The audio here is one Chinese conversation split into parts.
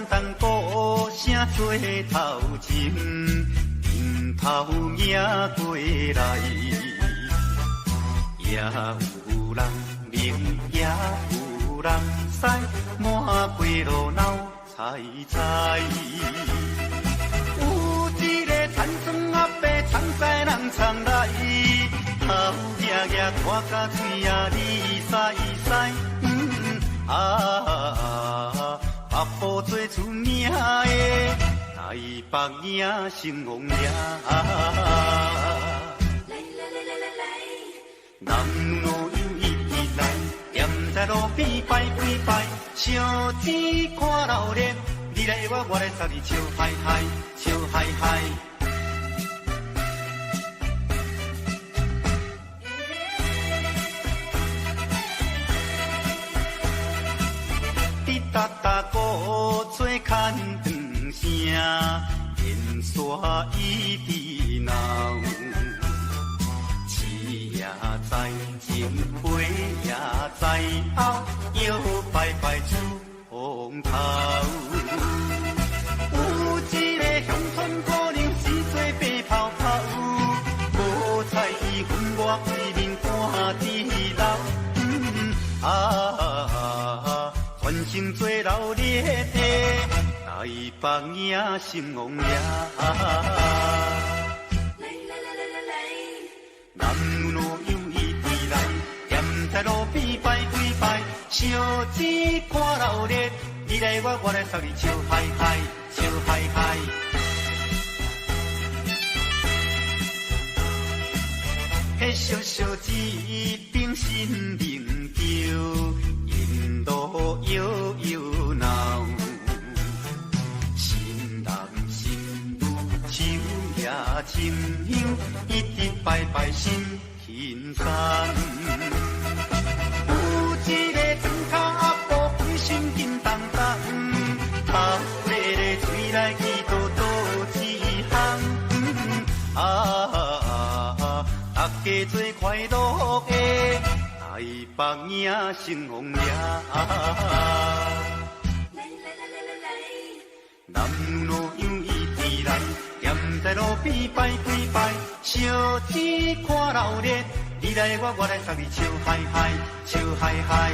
动鼓声做头前，迎头迎过来，也有人明，也有人使，满街路闹采采。有一个田庄阿伯，田西人常来，头额额拖甲嘴啊哩塞塞。北部做出名的台北赢成王爷，男女有意义来，站在路边拜几拜，相知看老练，你来我来送你笑嗨嗨，笑嗨嗨。哒哒鼓做牵长声，烟沙一直闹。市也在前，花也在后，摇摆摆出风头。有一个乡村姑娘是做白泡泡，无彩伊分我规面看地老。全身做老烈的，台北赢成王爷。男女有意地来，站在路边拜几拜，相知看老烈，你来我来送你笑嗨嗨，笑嗨嗨。迄小小一柄新名叫。沿路摇摇闹，新男新女手也亲香，一直拜拜心轻松。有一个庄脚阿婆规身金当当，头热热嘴来去倒倒一行。大家做快乐的。台北赢成王爷，男女有意地来，站在路边拜几拜，相知看老烈，你来我来送你笑嗨嗨，笑嗨嗨。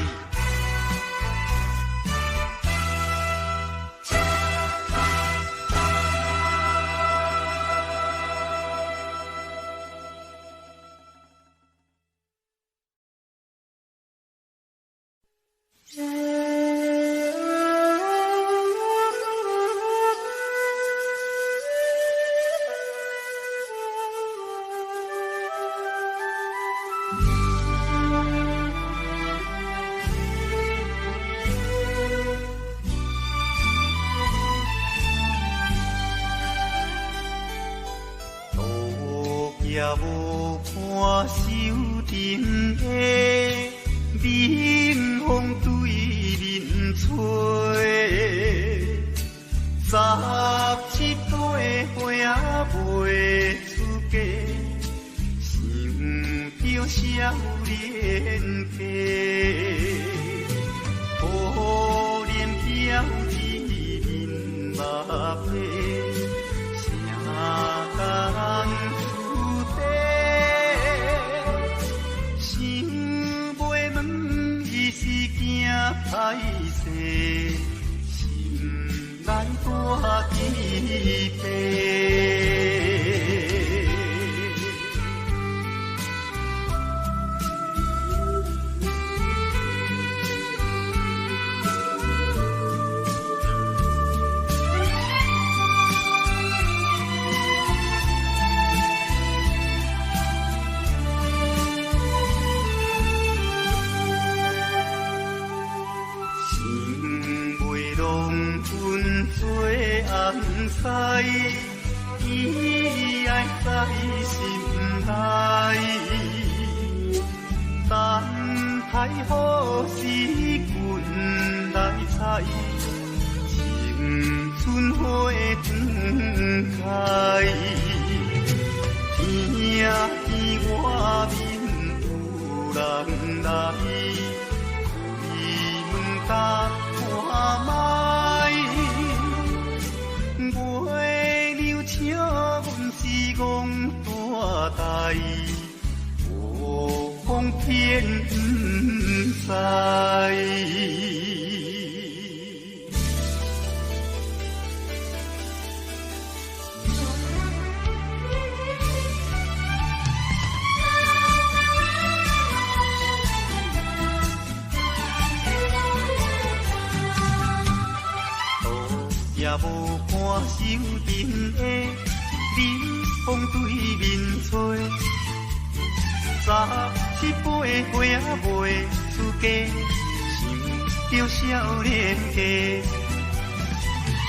也无看手顶的冷风对面吹，17岁花袂出嫁，想着少年家，可怜飘一面目皮，谁甘？歹势，心内大疑白。伊爱在心内，等待好时阮来采，青春花长开。听见外面有人来，开门打开卖。风偏不知。也无看手边的你风对面吹，37岁花仔袂出嫁，想着少年家。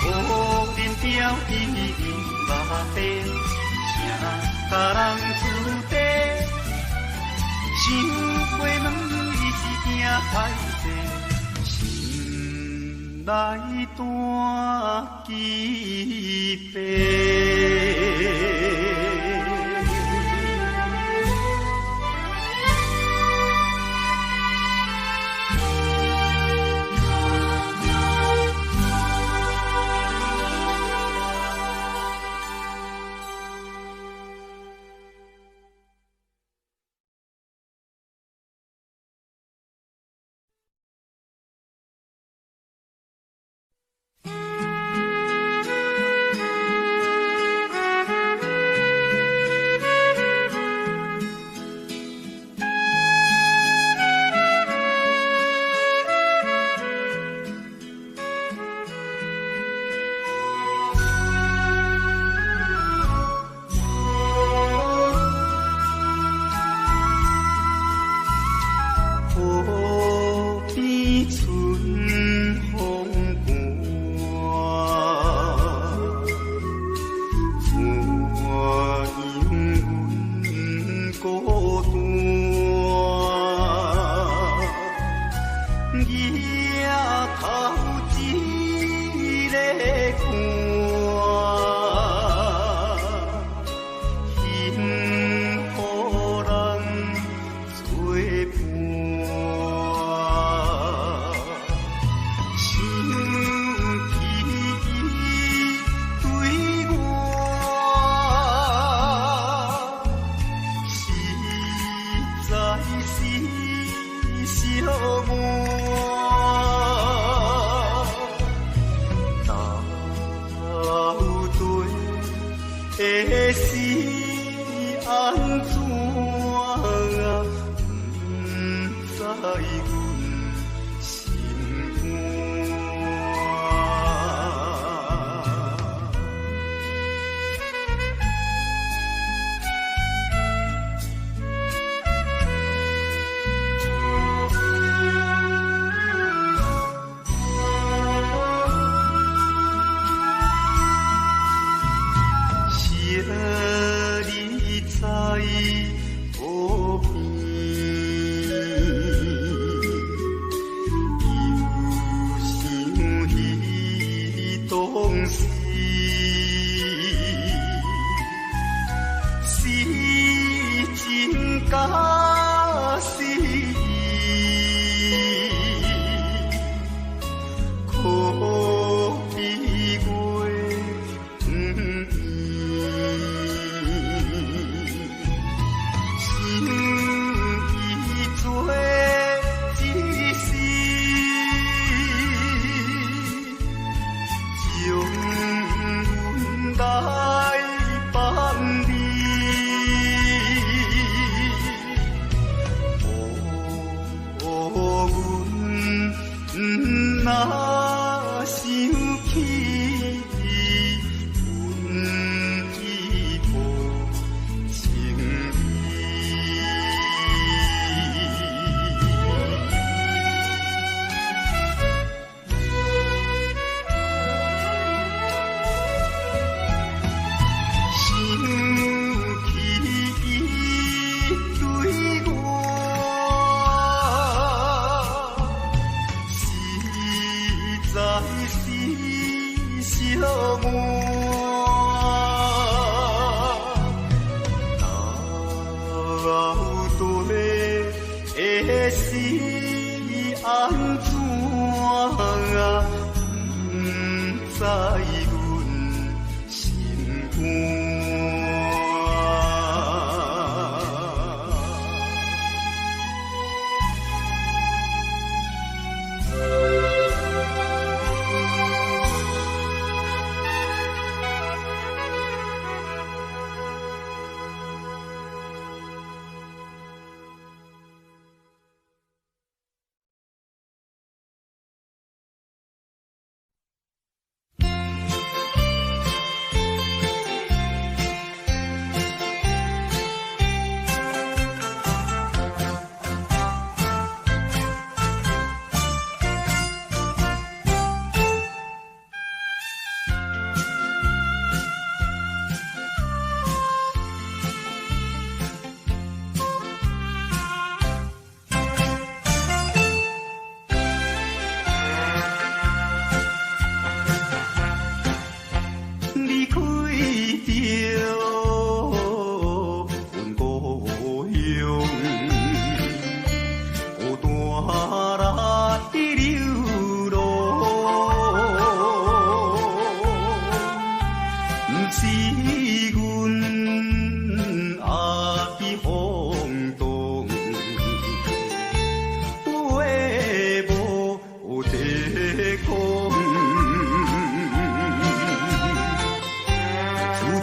乌林钓鱼马背，谁甲人出地？想过问伊是惊歹势，来断机背。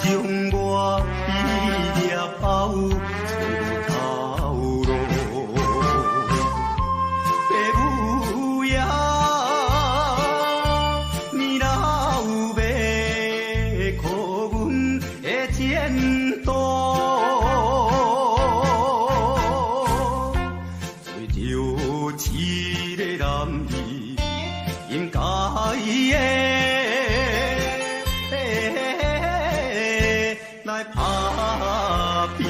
将我毕业后找头路。爸母也年老要靠阮的前途，做着一个男儿应该的。来打拼，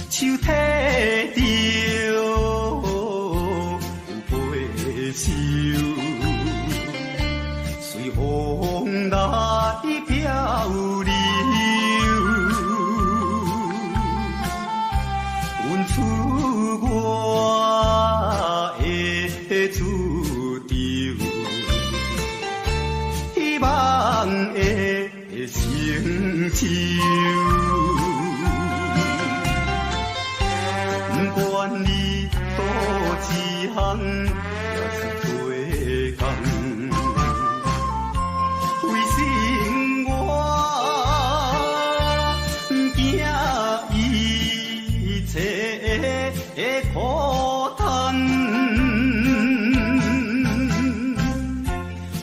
手提着有背手，随风来漂流。阮出我的厝场，希望会成就。不管你倒一项，也是做工，为生活惊一切的苦叹，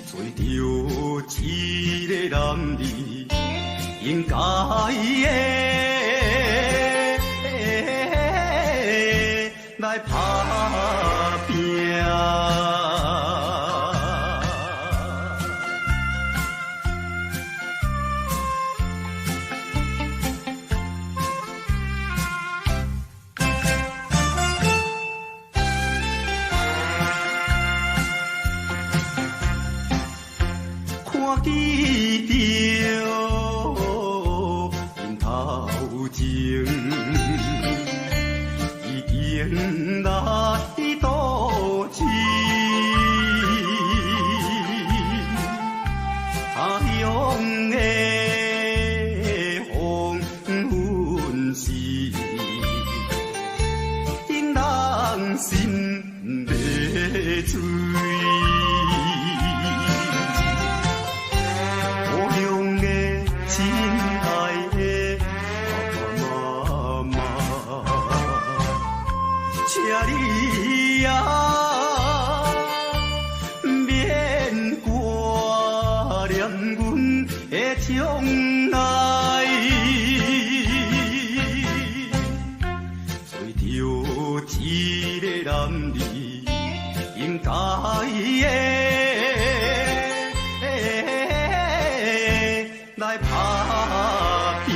做着一个男儿应该的。来打拼，看见着因头前。迎来多情，他乡的黄昏时，引人心迷醉。故乡的亲爱的爸爸妈妈。请你呀，免挂念阮的将来，做着一个男儿应该的，来打拼。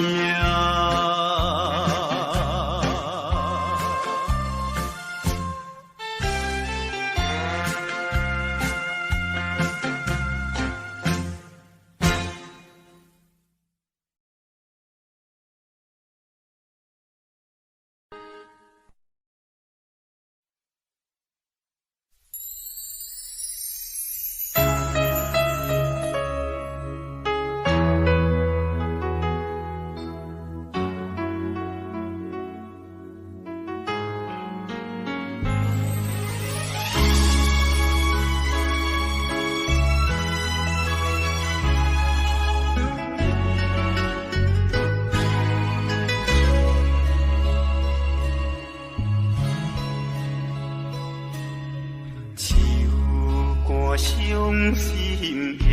伤心的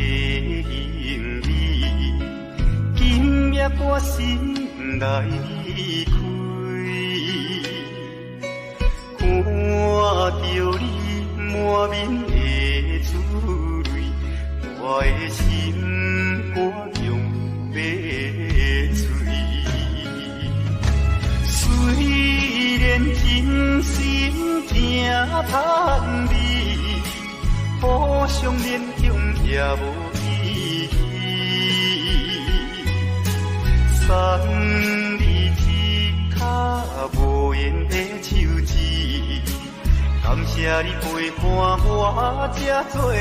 行李，今夜我心来开，看着你满面的珠泪，我的心肝用要碎。虽然真心疼叹你。互相勉强也无意义，送你一卡无言的手指，感谢你陪伴我这多年。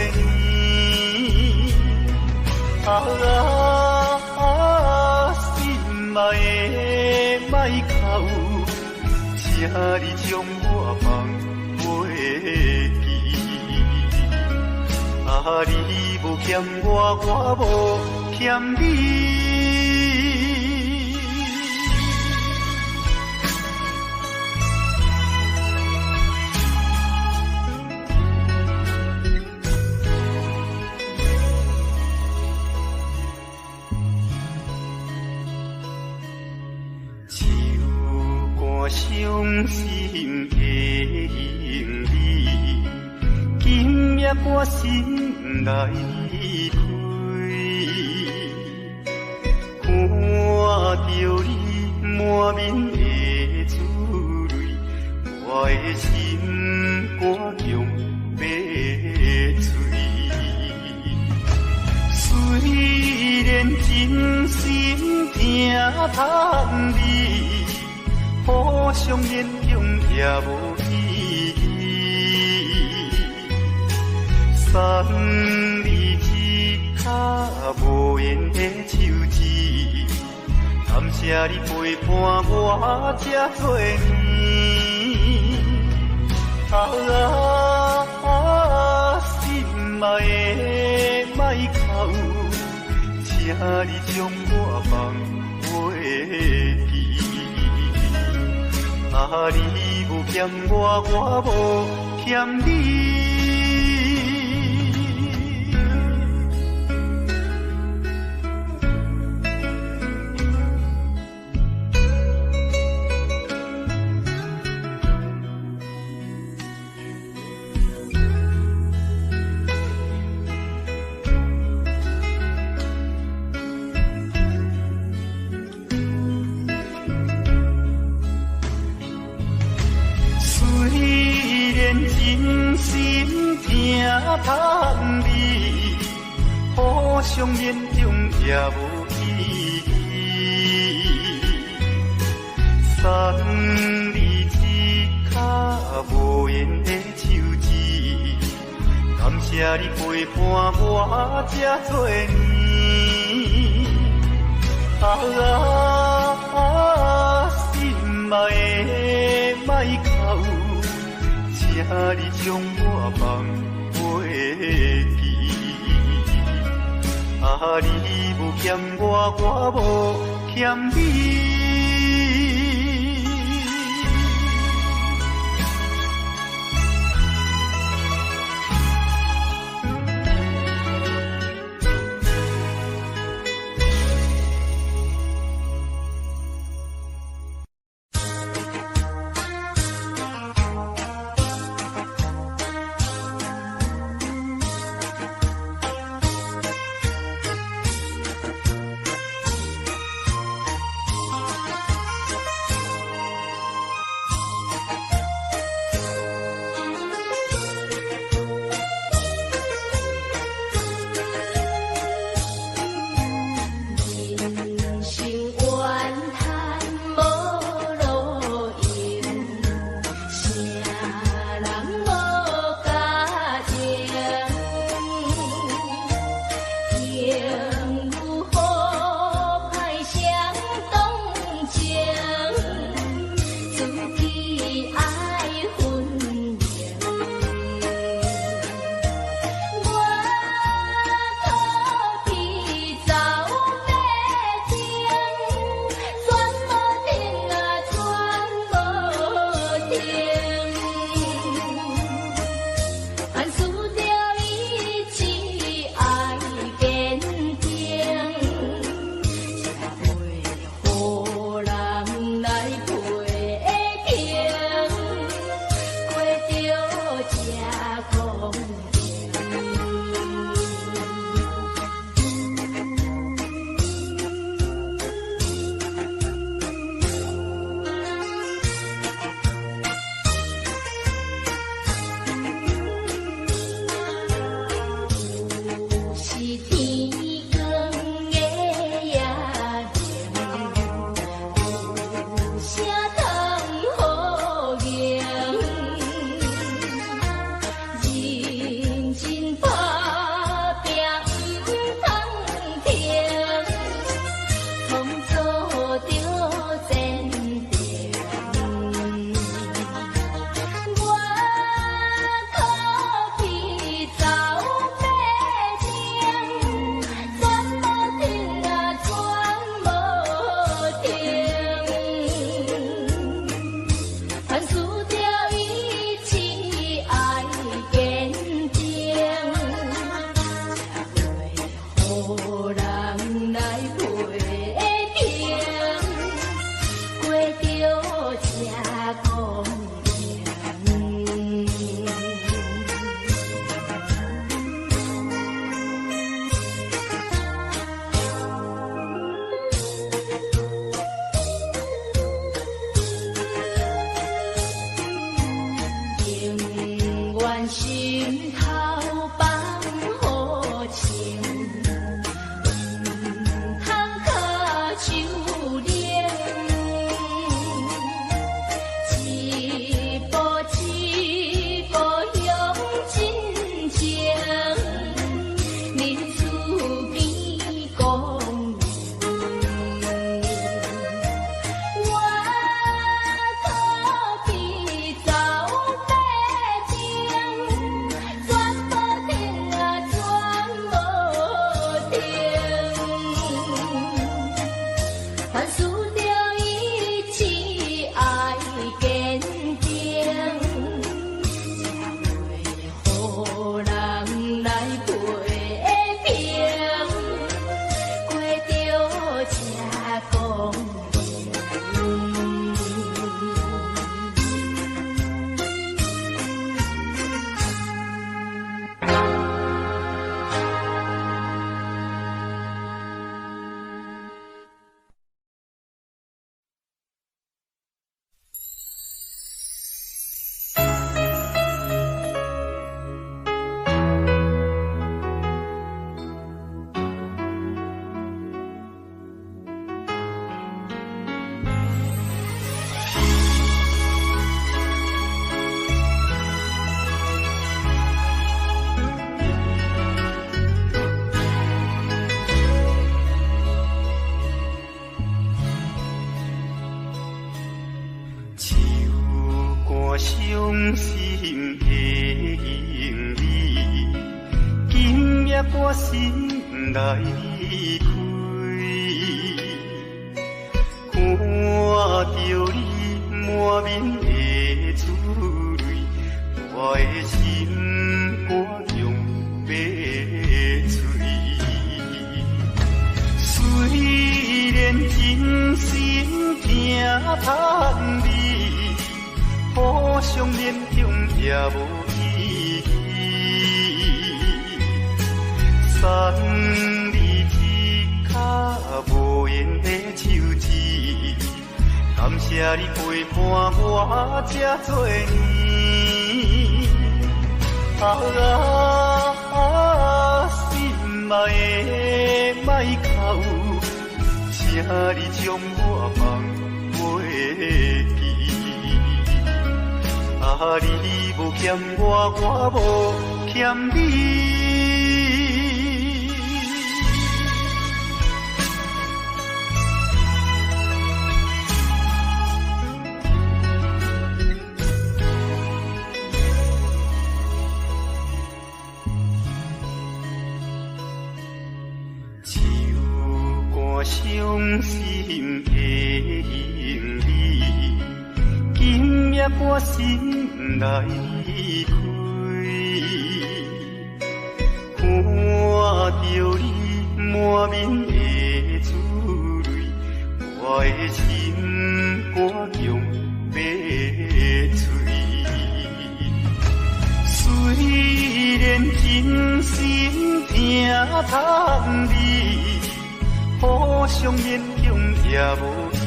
心爱的莫哭，请你将我放袂记。啊，你无欠我，我无欠你。伤心的行李，今夜我心来开，看着你满面的珠泪，我的心肝强要碎。虽然真心疼痛你。互相勉强也无意义，送你一卡无言的手指，感谢你陪伴我这多年。心爱的莫哭，请你将我放袂记。啊，你无欠我，我无欠你。痛你，互相勉强也无意义。送你一卡无言的手指，感谢你陪伴我这多年。心爱的莫哭，请你将我放袂记。啊，你无欠我，我无欠你。我伤心的行李，今夜我心来开，看着你满面的珠泪，我的心肝用要碎。虽然真心疼叹你，互相勉强也无意义。送你一卡无言的手指，感谢你陪伴我这多年。心爱的莫哭，请你将我放袂记。你无欠我，我无欠你。伤心的行李，今夜我心来开，看着你满面的珠泪，我的心肝用要碎。虽然真心疼叹你，互相勉强也无意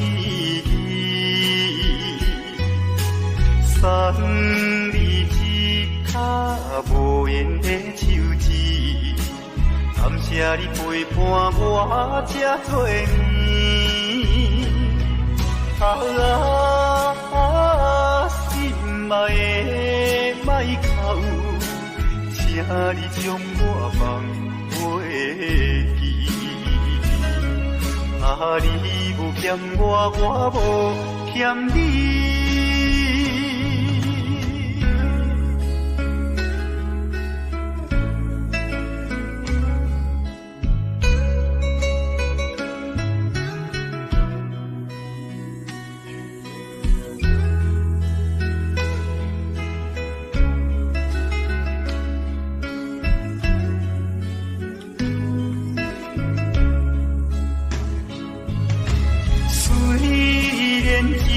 义。送你一卡无言的手指，感谢你陪伴我这多年。心爱的莫哭，请你将我放袂记。你无欠我，我无欠你。真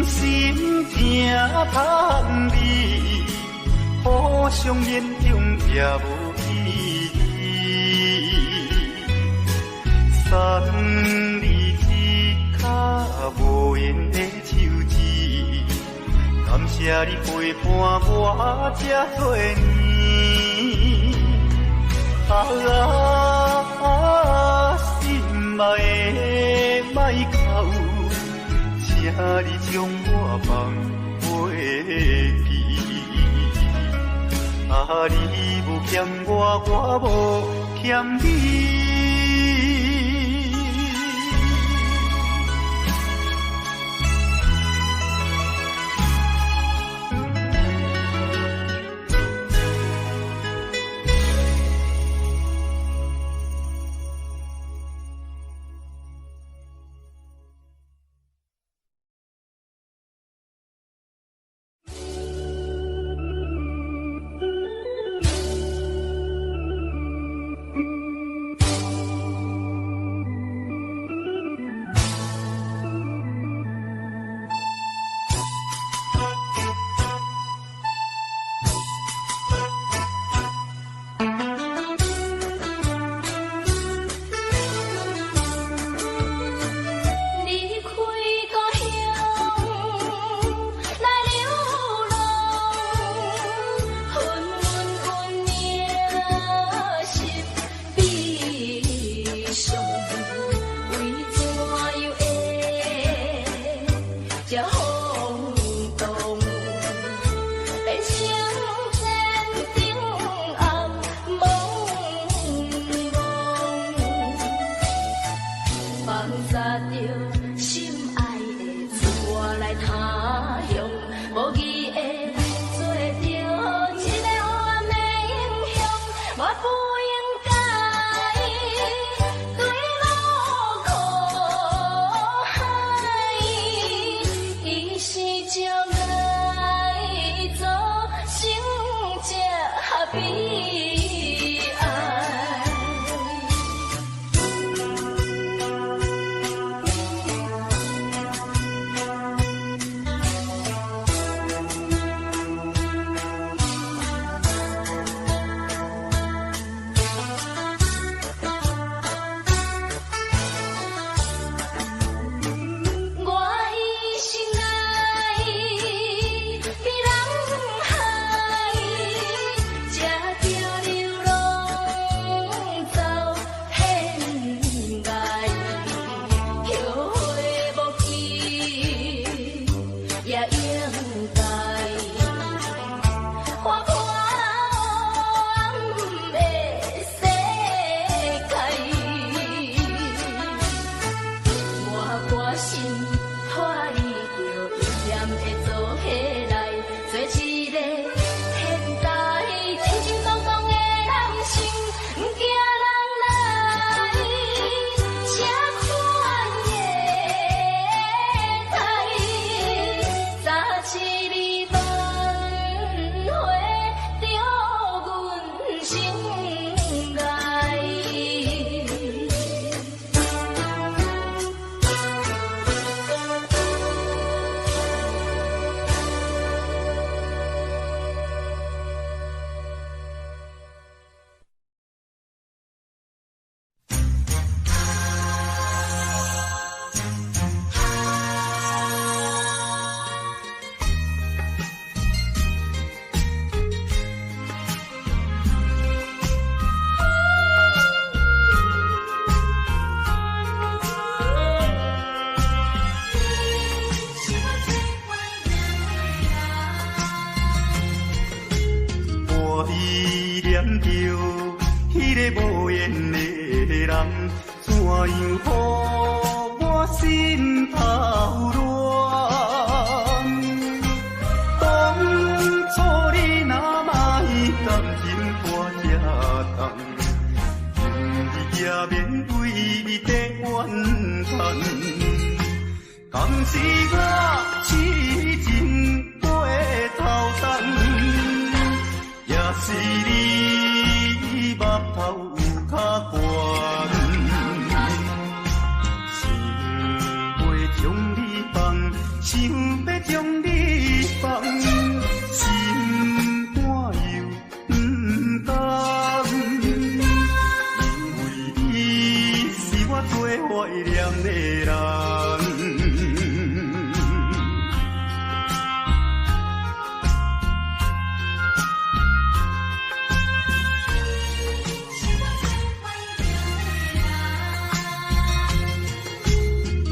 心疼叹你，互相勉强也无意义。送你一卡无言的手指，感谢你陪伴我这多年。心爱的莫哭，请你将我放袂记。你无欠我，我无欠你。着心爱的，带我来他乡，无义的。应该。花破红的世界，我关心破你着依然会做起来，做一个现代清清爽爽的人生，不惊人来这款的代，早一日轮回着阮心爱。我依念着迄个无缘的人，怎样予我心头乱？当初你若莫甘心破这冬，今日也免为你在怨叹。敢是我痴情过头重？也是你目头有较悬，想要将你放，想要将你放，心肝又不甘，因为你是我最怀念的人。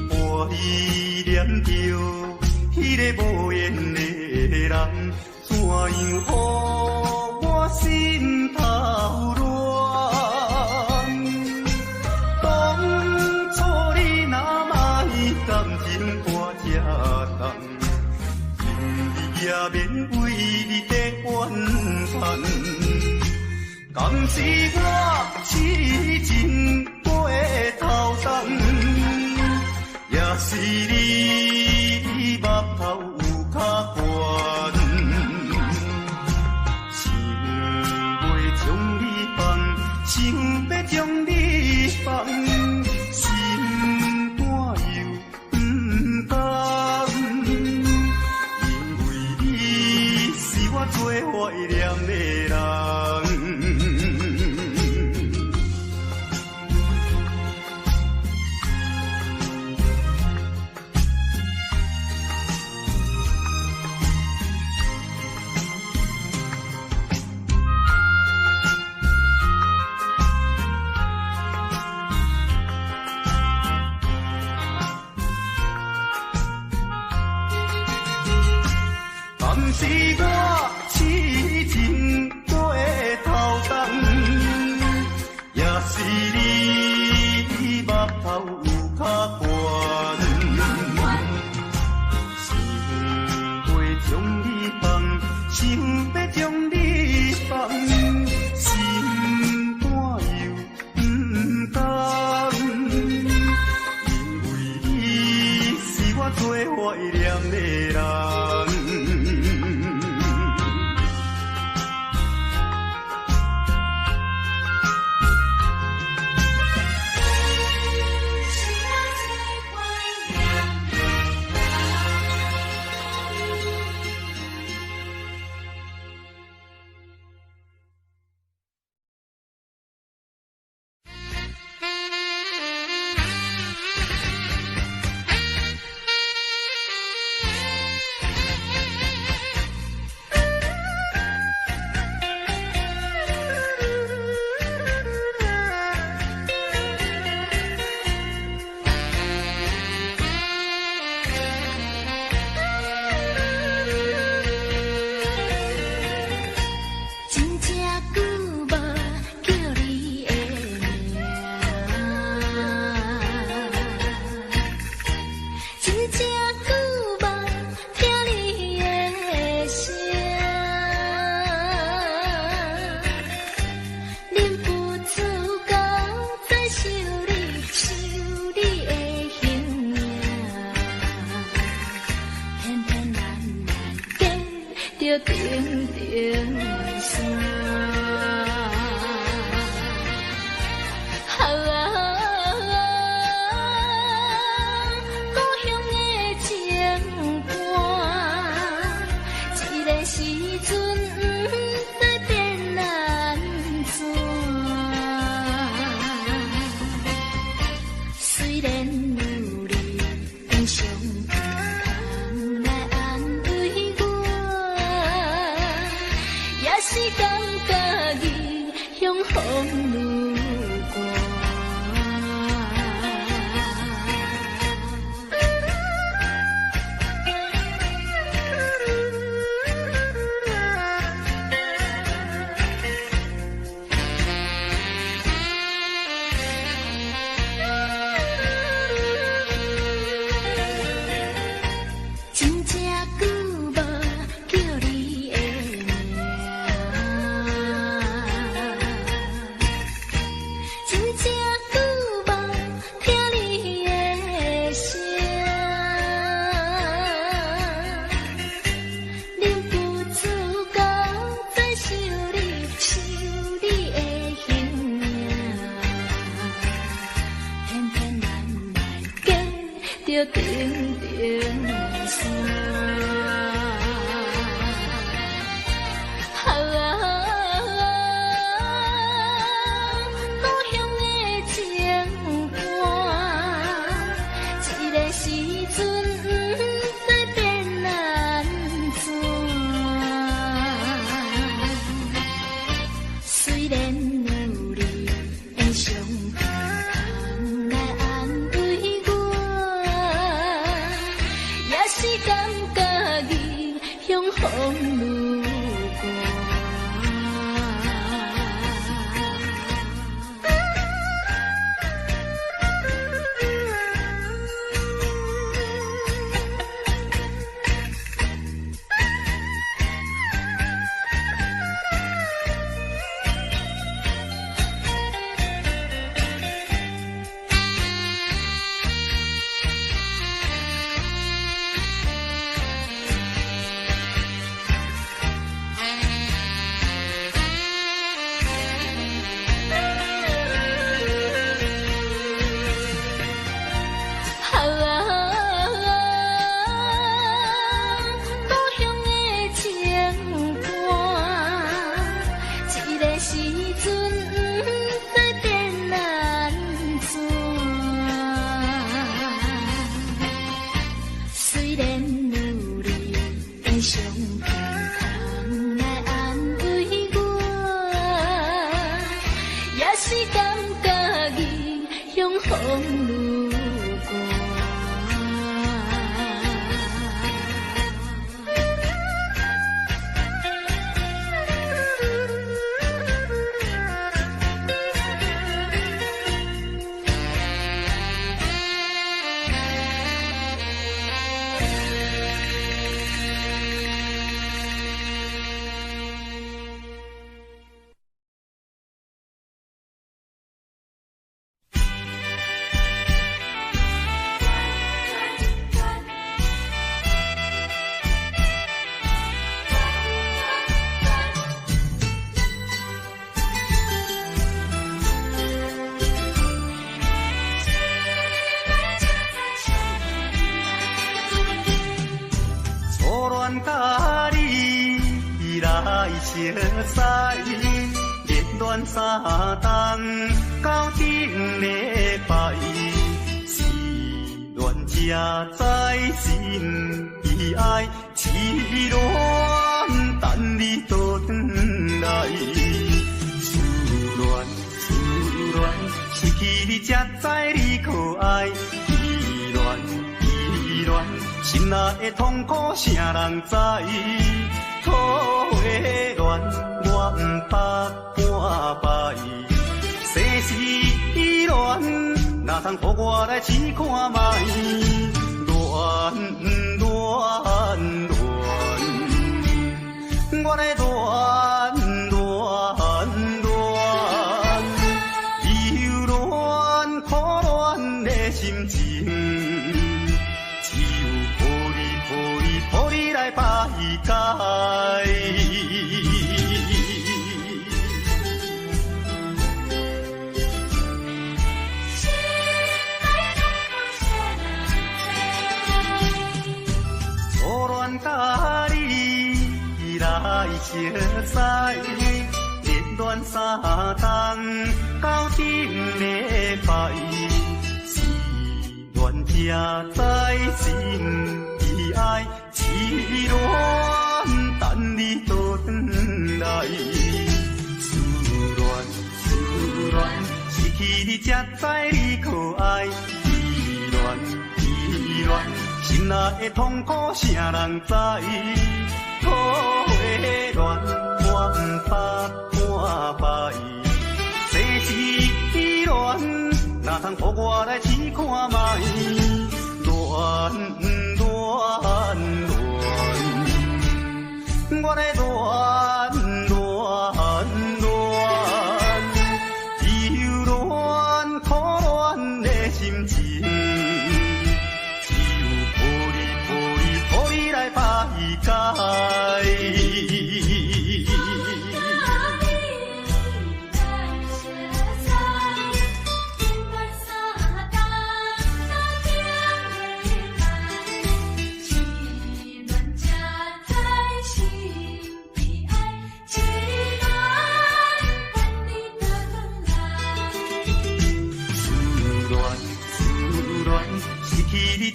我依念着迄个无缘的人，怎样予我心头乱？当初你若莫甘心破这冬，今日也免为你在怨叹。敢是我痴情过头重？也是你目头有较悬，想要将你放，想要将你放，心肝又不甘，因为你是我最怀念的人。敢是我痴情过头重，也是你目头有较悬，想要将你放，想要将你放，心肝又不甘，因为你是我最怀念的人。着顶顶山。故乡的情歌，这个时阵不知变安怎。虽然有你用伤痛来安慰我，也是感觉异乡风愈寒。着顶顶山，故乡的情歌，这个时阵不知变安怎。虽然有你的伤痛来安慰我，也是感觉异乡风愈寒。伤痛来安慰我，也是感觉异乡风愈寒。甲你来相识，热恋三冬到顶礼拜，是恋才知心意爱，痴恋等你倒转来，思恋失去你才知你可爱，依恋。心内的痛苦，谁人知？土的恋，我不怕半摆。世事恋，哪通予我来试看卖？恋，我来恋，忧恋苦恋的心情。予你来排解。愿甲你来相识，恋恋三冬到顶礼拜，是愿才在心悲哀，痴恋等你倒转来，思恋失去你才知你可爱，依恋心内的痛苦谁人知？土的恋我不捌半摆，世事恋哪通予我来试看卖？恋，我来恋。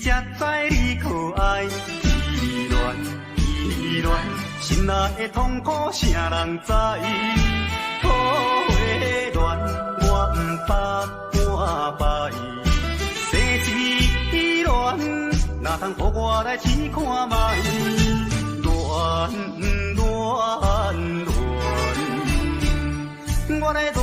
才知你可爱，依恋，心内的痛苦谁人知？土的恋我不捌半摆，世事恋哪通予我来试看卖？恋，我来恋。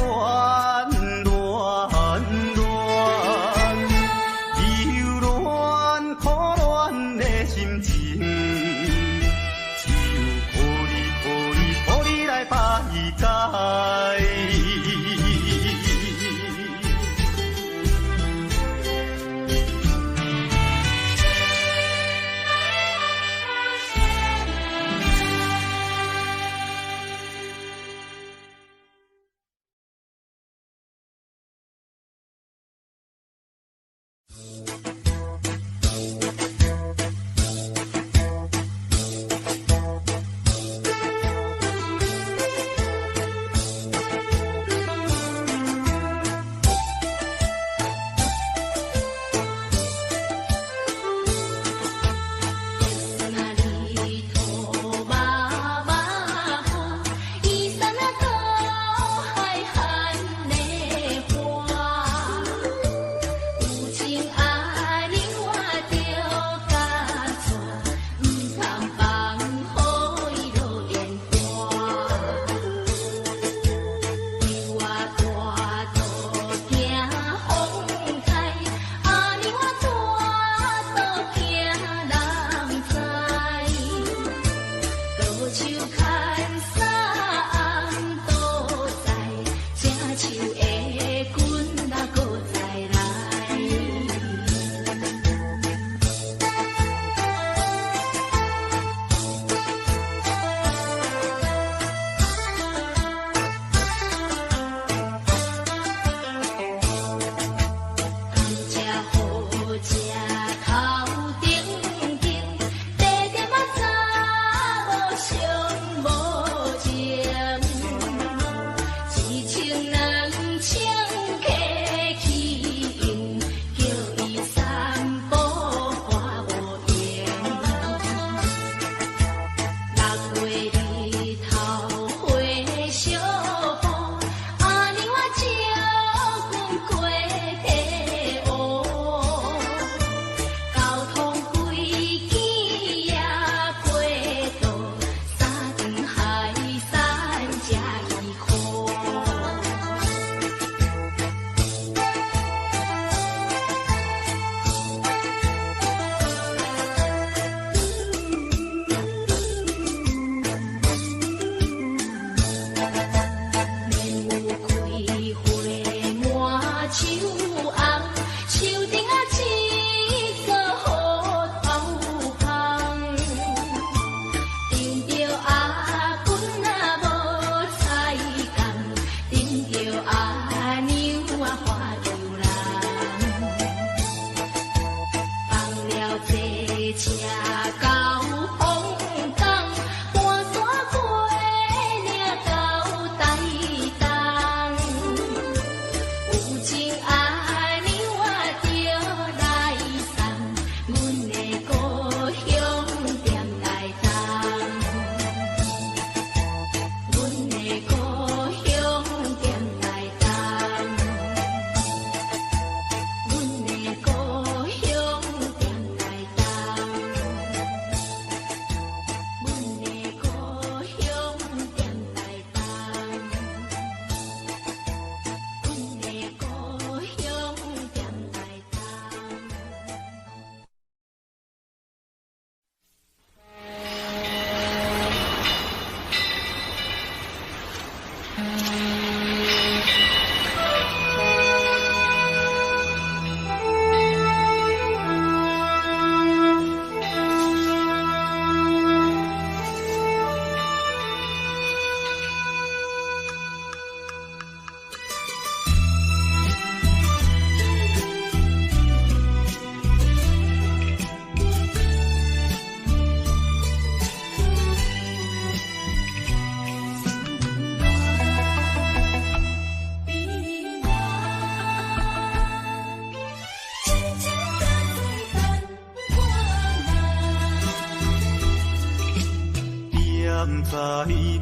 在码头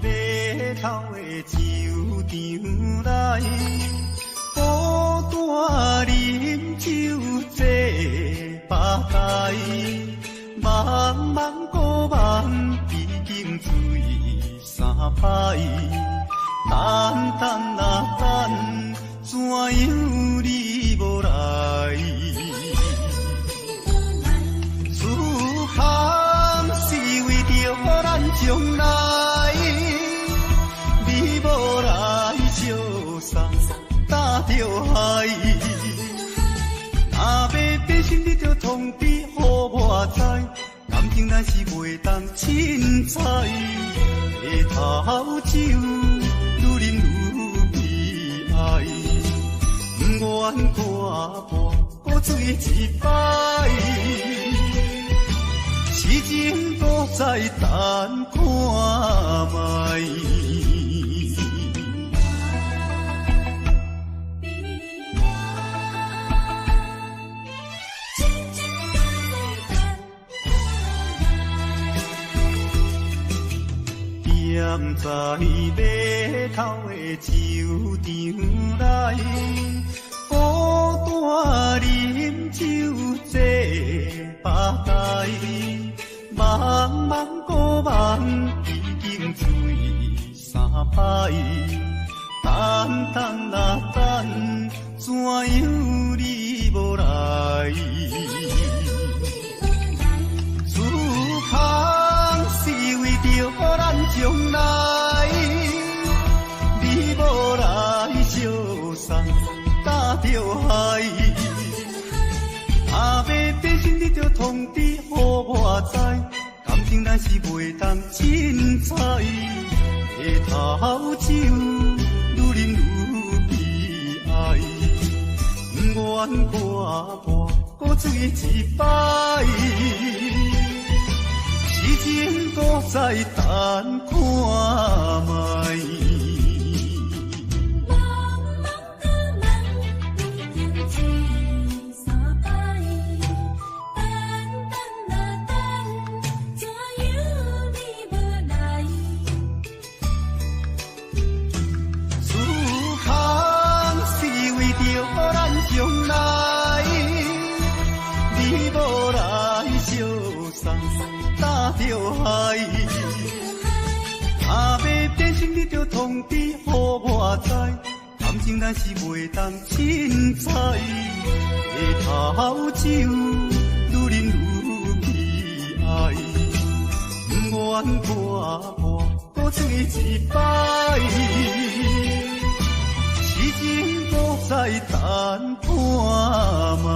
的酒场内，孤单饮酒坐吧台，茫茫孤梦已经醉三摆，等等啊等，怎样你无来？思念是为着咱将来，你无来相送，打着海。若要变心，你着通知予我知，感情咱是袂当凊彩。下头酒愈饮愈悲哀，不愿看破搁醉一摆，痴情搁再等看卖。站在码头的酒场内，孤单饮酒坐吧台，茫茫孤梦已经醉三摆，等等啊等，怎样你无来？思念是为着咱将来，你无来相送，打着海。若要变心，你着通知予我知，感情咱是袂当凊彩。下头酒愈饮愈悲哀，不愿看破搁醉一摆，痴情搁再等看卖。将来，你无来相送，打着海。若要变心，你着通知予我知，感情咱是袂当凊彩。下头酒愈饮愈悲哀，不愿看破搁醉一摆。痴情搁再等看卖。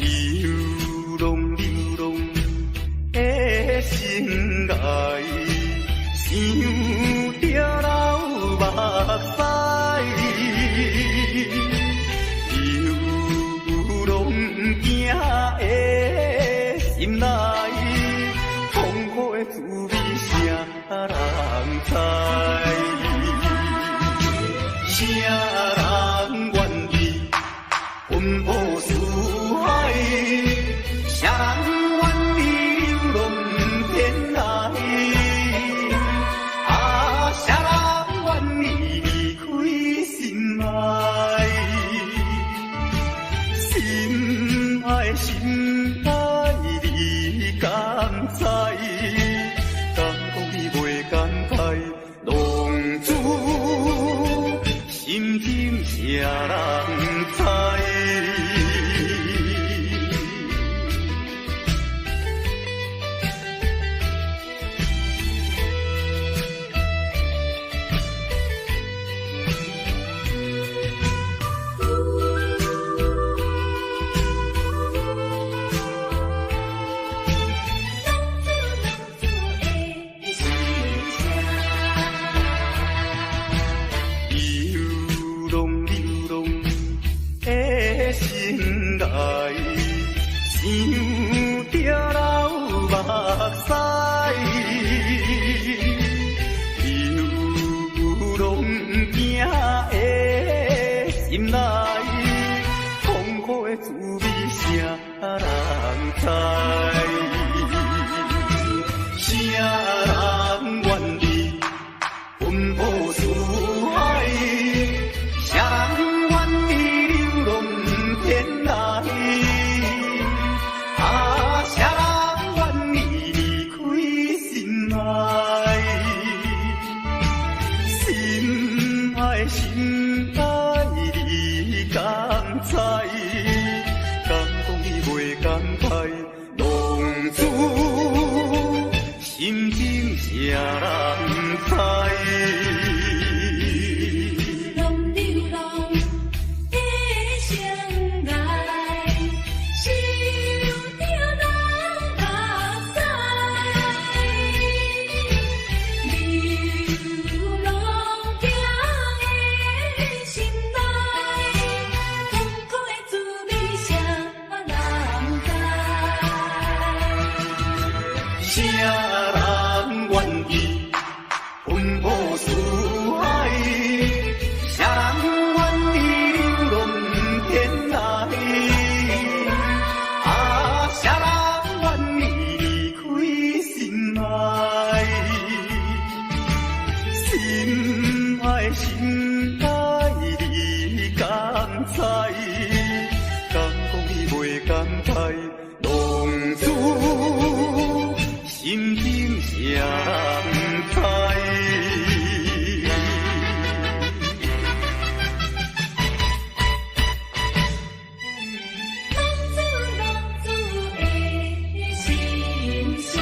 流浪流浪的心爱，想着老目屎，流浪行的心内，痛苦的滋味谁人知？谁人愿意奔波四海？谁人愿意流浪天涯？啊，谁人愿意离开心爱？心爱心爱，你敢知？敢讲你袂感慨？浪子心情谁人知？想着老目屎，流浪行的心内，痛苦的滋味谁人知？谁人愿意奔波四海？谁人愿意流浪天涯？啊，谁人愿意离开心爱？心爱心爱，你敢知？敢讲你袂感慨？浪子心情谁人知？谁人愿意奔波四海？谁人愿意流浪天涯？啊，谁人愿意离开心爱？心爱心爱，你敢知？敢讲你袂感慨？浪子心情谁人知？浪子的心声。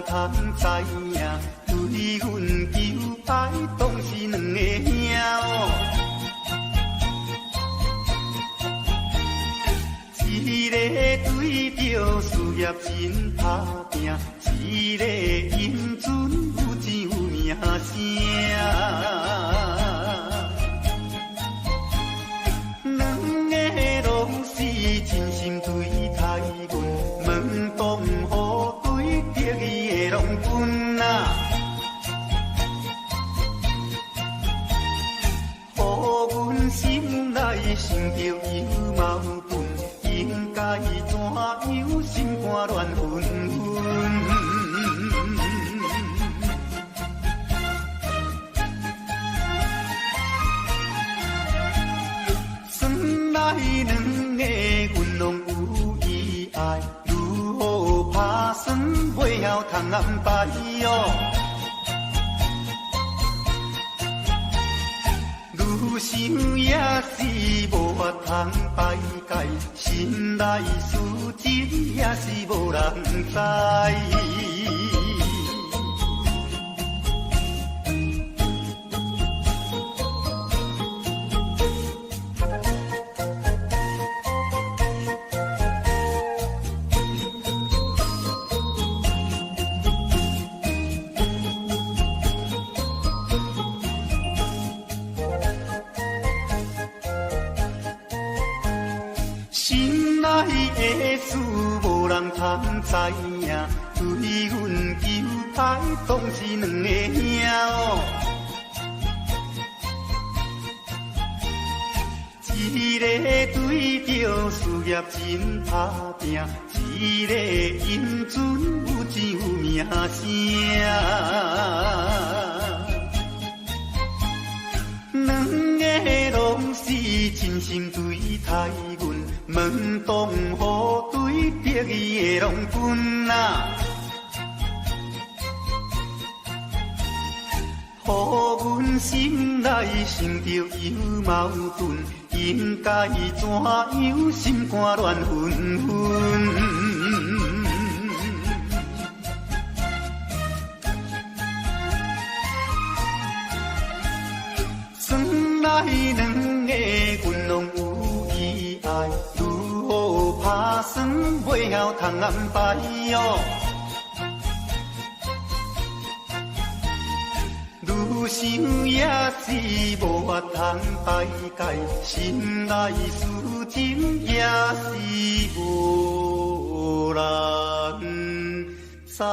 通知影，对阮求爱当是两个兄哦。一个对着事业真打拼，一个因准有钱有名声。两个拢是真心对待阮，门当户对得意的拢分啊。予阮心内生着有矛盾。应该怎样心肝乱纷纷？算来两个阮拢有意爱，如何打算袂晓通安排哟？愈想也是无法通排解，心内事情也是无人知。心内的事无人通知影，对阮求爱当是两个兄哦。一个对着事业真打拼，一个因准有钱有名声。两个拢是真心对待阮，门当户对得意的拢分啊。予阮心内生着有矛盾，应该怎样心肝乱纷纷？算来两个阮拢有意爱，如何打算袂晓通安排哟？愈想也是无法通排解，心内事情也是无人知。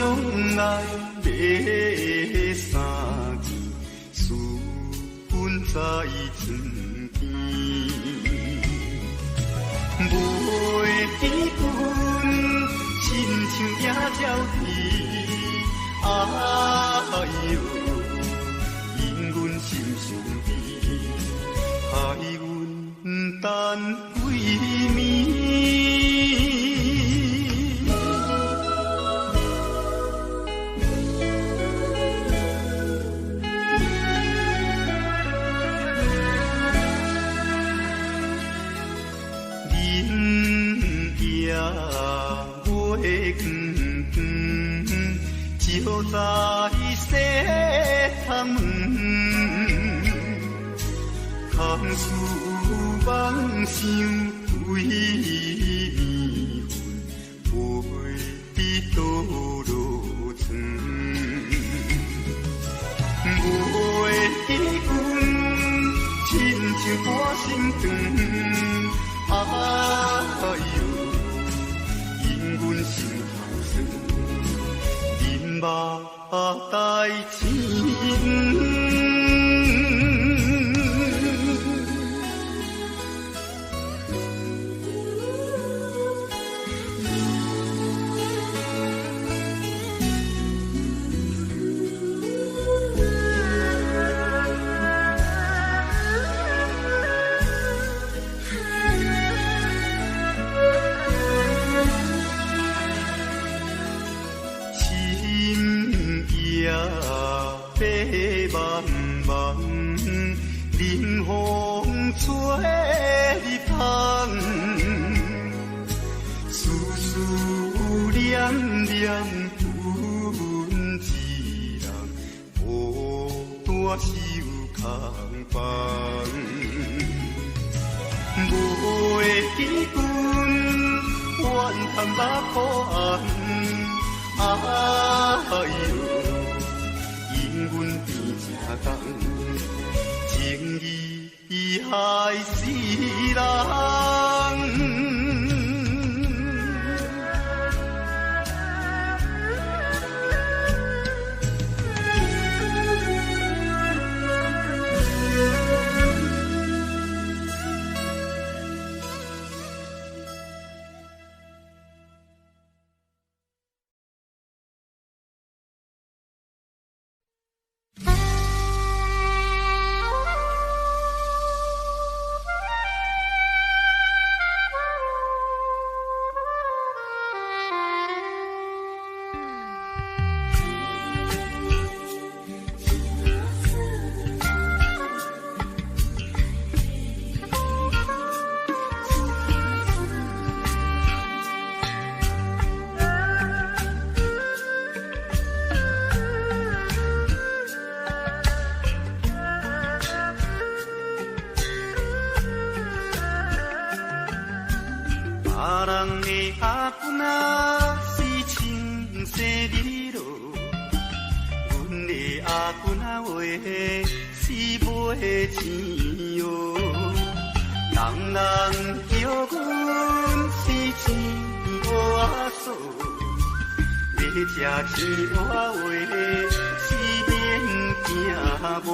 相爱要三字，私分在床边。袂记阮，亲像野鸟啼。哎呦，因阮心伤悲，害阮等几暝。就在西窗门，空思梦想为迷魂，飞伫倒落床。袂记阮，亲像半心肠，哎呦，因阮心头酸。目带情。任风吹芳，思思念念阮一人，孤单守空房。袂记阮，怨叹目苦红，哎呦，因阮变正重。情义害死人，别人的阿君啊是青色日落，阮的阿君啊话是买钱哟。人人叫阮是钱乌阿嫂，要吃钱乌话是免惊无。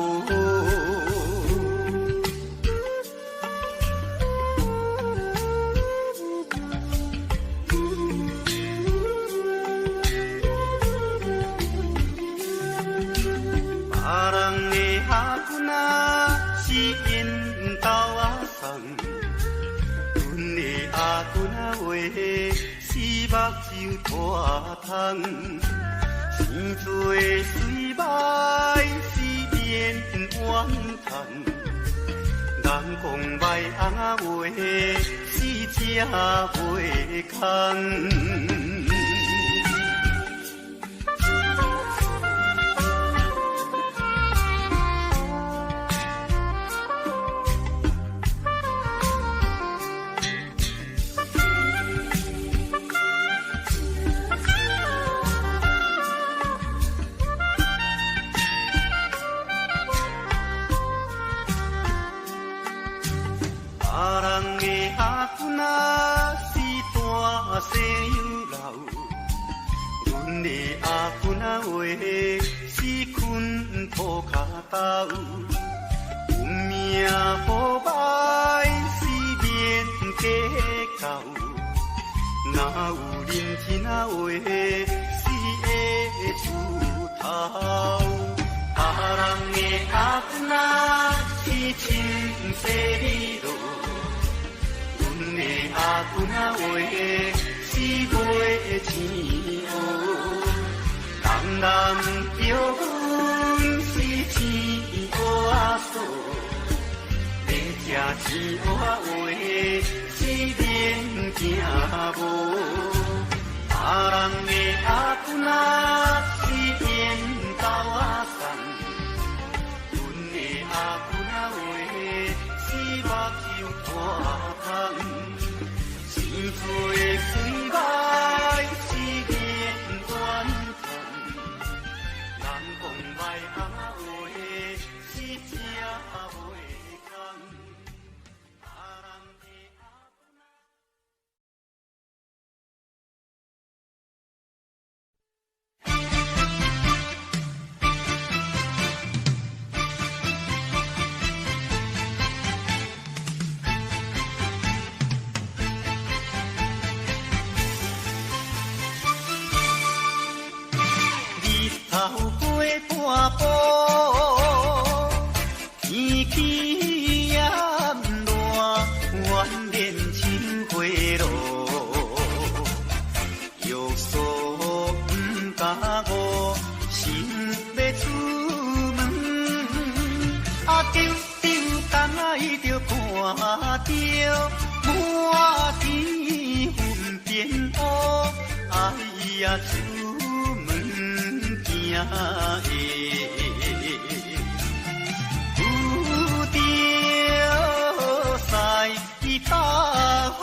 是因兜阿送，阮的阿君啊话是目睭大窗，生做水歹是免怨叹，人讲歹翁啊话是吃袂空。别人的阿君啊是大细又老，话，是困土脚斗。有命无歹，是免计较。若有认真话，是会出头。别人的阿公仔是亲细里路，阮的阿公仔话是袂钱乌。人人叫阮是钱乌阿嫂，要吃钱乌话是免惊无。别人的阿公仔是缘投阿送，阮的阿公仔话是目睭大空，生做水歹是免怨叹，人讲歹阿话是正袂空。头过半步，天气炎热，愿连情花落。约束不敢误，心要出门。丢东来就看着满天云变乌，哎呀！有着西北风。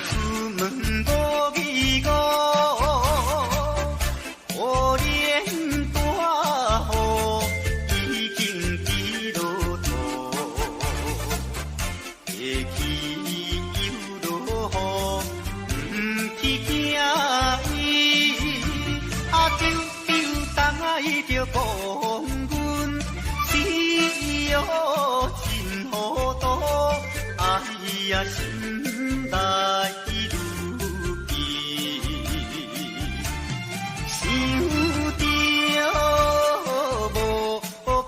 出门无义务。就讲阮死哦真糊涂，哎呀心内如记，想着无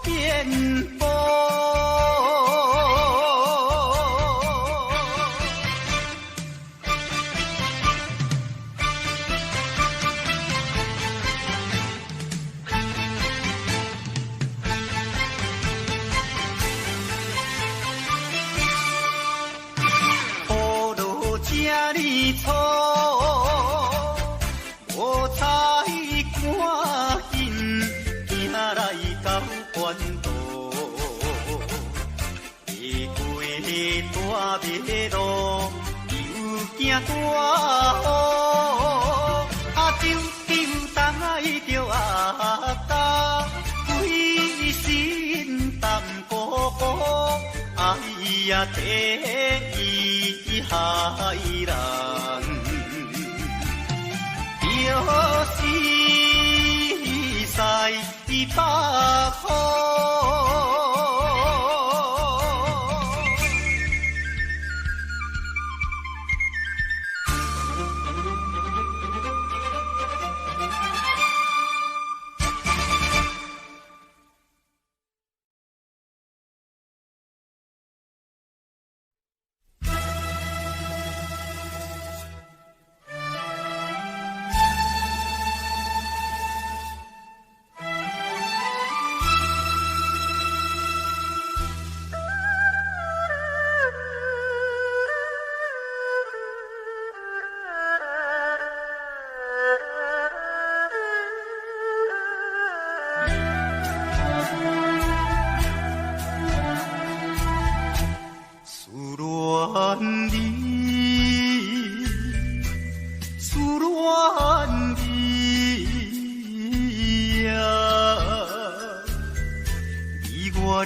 变步。错，无彩赶紧行来到关渡，过大马路又惊大雨，丢东来着阿家，规身淡薄薄，哎呀天意害人。就是西北风。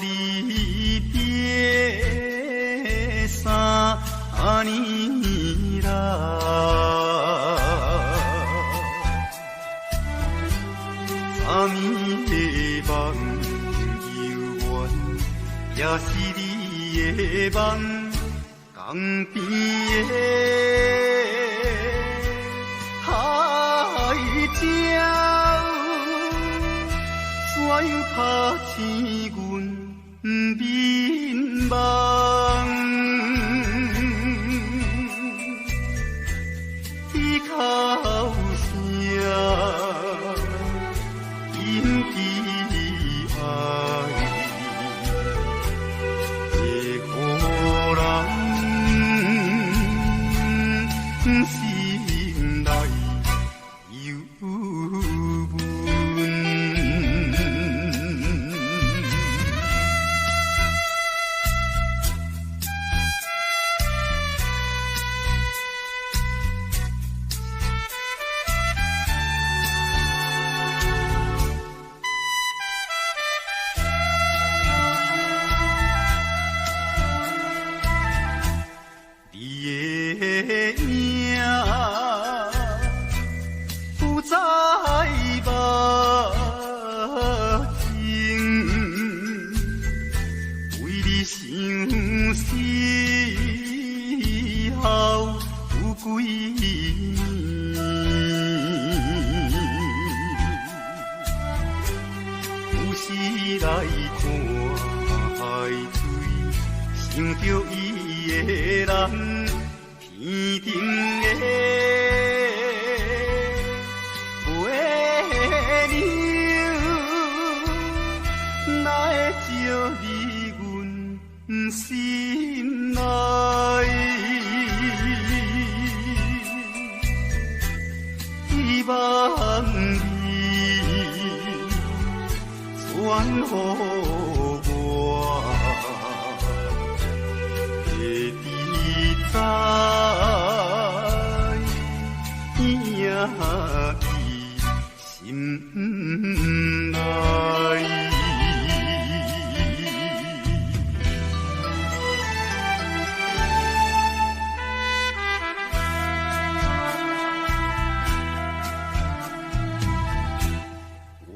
你别3年来，昨暝的梦犹原，也是你的梦，江边的海鸟，怎样拍醒阮眠梦？伊哭声引起爱，这个人心内忧闷。想着伊的人，天顶的月亮，哪会照入阮心内？希望你传予我。在伊心内。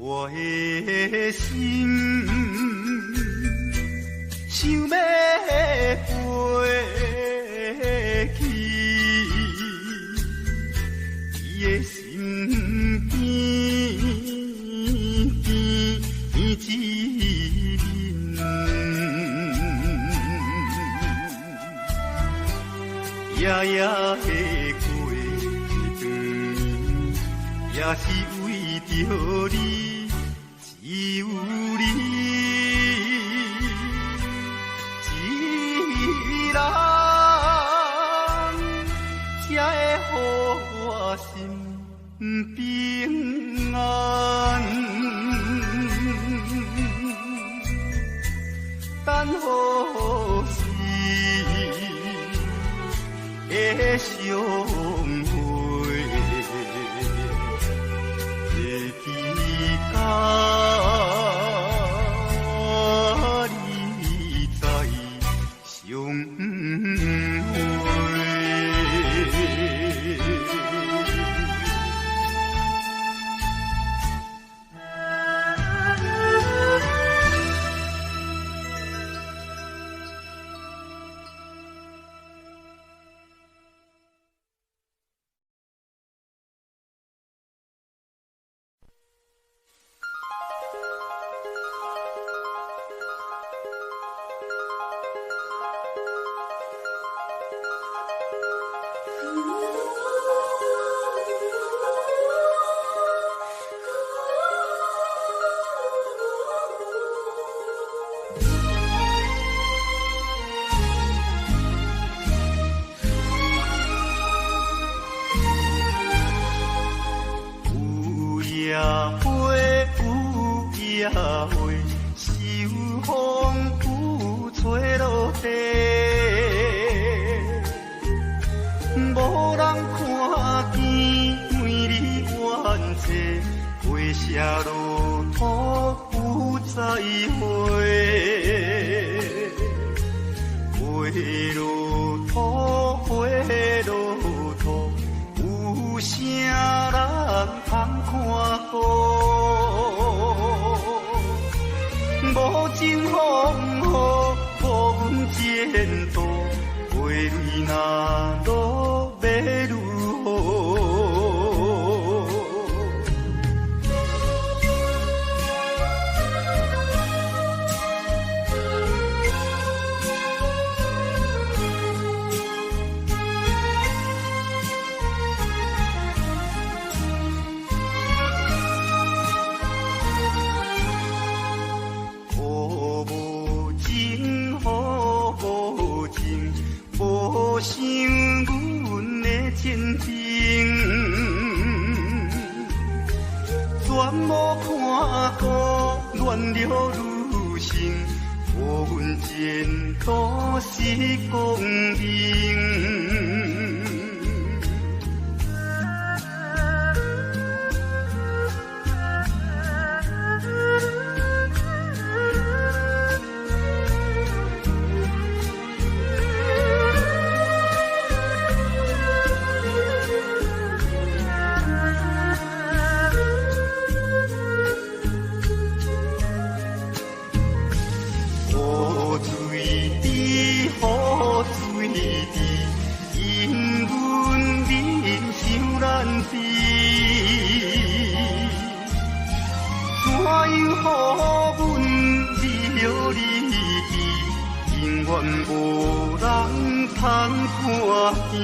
我的心想要飞去，伊的身边一人，夜夜的过一段年，也是为着你，只有你。心平安，等好时的相会，会记甲你在相会。秋风雨吹落地，无人看见美丽远切，花谢落土有再会。无情风雨，无阮前途，花蕊若落要如何？无想阮的前程，全无看过乱了女性，无阮前途是公平。无人通看见。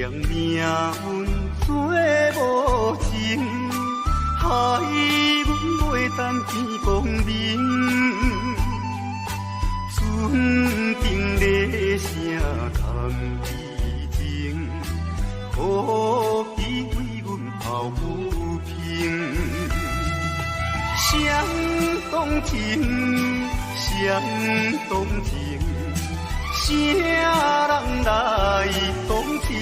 命运做无情，害阮袂当见光明。船顶咧声谈悲情，可惜为阮抱不平。相同情，相同情。啥人来同情？